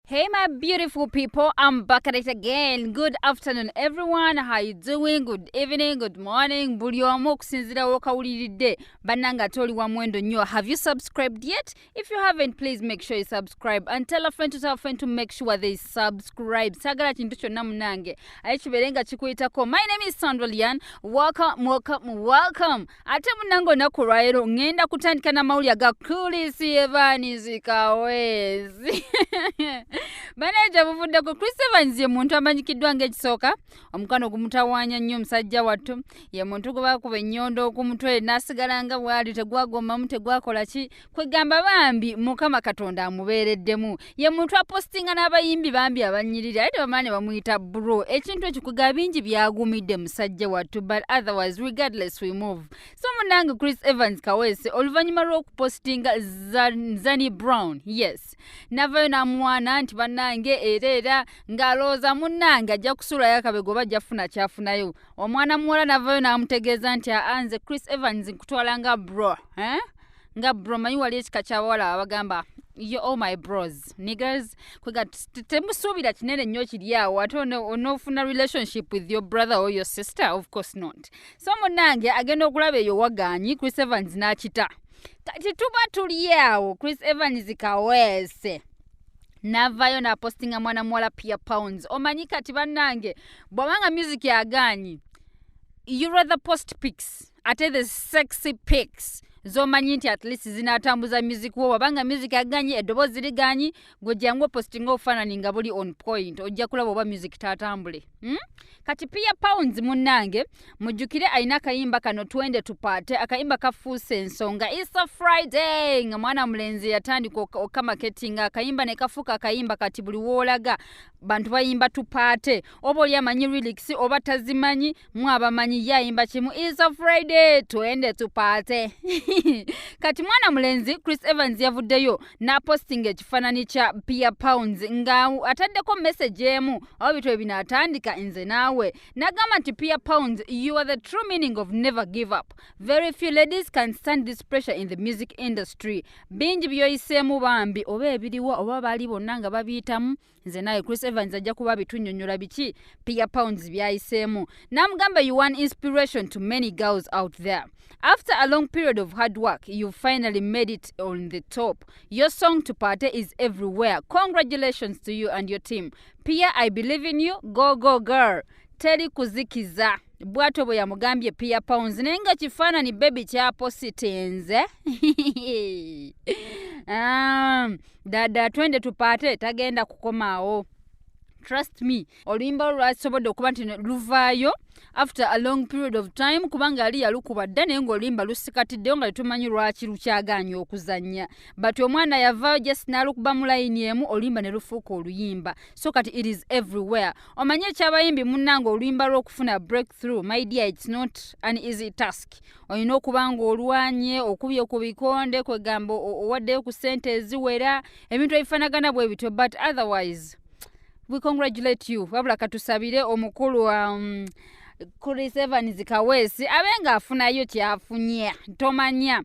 Hey my beautiful people, I'm back at it again. Good afternoon everyone, how you doing? Good evening, good morning. Buli omu okusinzira wokawuliridde bannanga toli wa mwendo nnyo. Have you subscribed yet? If you haven't, please make sure you subscribe and tell a friend to make sure they subscribe. Sagala kintu kyonna munange ayekibeere nga kikuyitako. My name is Sandra Lian. Welcome. Ate munange olunaku lwaleero ngenda kutandika n'amawulire ga Chris Evans kawezi. Manager buvuddeko Chris Evans ye muntu amanyikiddwa ng'ekisooka omukano ogumutawaanya nnyo musajja wattu ye muntu gwe baakuba ennyondo ku mutwe n'asigala nga bw'ali tegwagomamu tegwakola ki kwegamba bambi Mukama Katonda amubeereddemu ye muntu apostinga n'abayimbi bambi abanyirira ate bamaane bamuyita bro ekintu ekyo kwegamba bingi byagumidde musajja wattu but otherwise regardless we move so munange Chris Evans kaweese oluvannyuma lw'okupostinga Zanny Brown yes navayo n'amwana nti bannange era ng'alowooza munnange ajja kusulayo akabego oba ajjafuna kyafunayo omwana muwala navayo n'amutegeeza nti anze Chris Evans nkutwala nga bro nga bro manyi wali ekika ky'abawala abagamba you all my bros niggers kwega temusuubira kinene nnyo kiri awo ate onoofuna relationship with your brother or your sister of course not so munnange agenda okulaba eyo wagaanyi Chris Evans n'akita kati tuba tuli awo Chris Evans kaweese navayo na postinga mwana mwala pia pounds omanyi kati bannange bwabanga music yagaanyi you rather post pics ate the sexy pics zomanyi nti at least zinatambuza music wo wabanga music yagaanyi eddoboozi ligaanyi gwejangu postinga ofaanani nga buli on point ojja kulaba oba music tatambule kati pia pounds munnange mujjukire ayina akayimba kano twende tupaate akayimba kafuuse ensonga it's a Friday nga mwana mulenzi yatandika okamaketinga akayimba ne kafuuka akayimba kati buli woolaga bantu bayimba tupaate oba oli amanyi lyrics oba tazimanyi mwabamanyi yayimba kimu it's a Friday twende tupaate kati mwana mulenzi Chris Evans yavuddeyo n'apostinga ekifaananyi kya pia pounds nga ataddeko message emu oba bitwe binaatandika nze naawe nagamba nti pia pounds you are the true meaning of never give up very few ladies can stand this pressure in the music industry bingi byoyiseemu bambi oba ebiriwo oba baali bonna nga babiyitamu nze naye Chris Evans ajja kuba bitunnyonnyola biki pia pounds byayiseemu n'amugamba you want inspiration to many girls out there after a long period of hard work you finally made it on the top your song to party is everywhere congratulations to you and your team Pia I believe in you go girl teri kuzikiza bwato bwe yamugambye pia pounds nenga kifaanani baby kyapositenze dada twende tupaate tagenda kukomaawo trust me oluyimba lwasobodde okuba nti luvaayo after a long period of time kubanga ali yalukuba dda naye ng'oluyimba lusikatiddeyo nga tetumanyi lwaki lukyagaanye okuzannya but omwana yavaayo just n'alukuba mu layini emu oluyimba ne lufuuka oluyimba so kati it is everywhere omanye ekyabayimbi munnanga oluyimba lw'okufuna breakthrough my dear it's not an easy task olina okuba nga olwanye okubye ku bikonde kwegamba owaddeyo ku ssente eziwera ebintu ebifaanagana bwe bityo but otherwise we congratulate you wabula katusabire omukulu wa Chris Evans kaweesi abenga afunayo kyafunya tomanya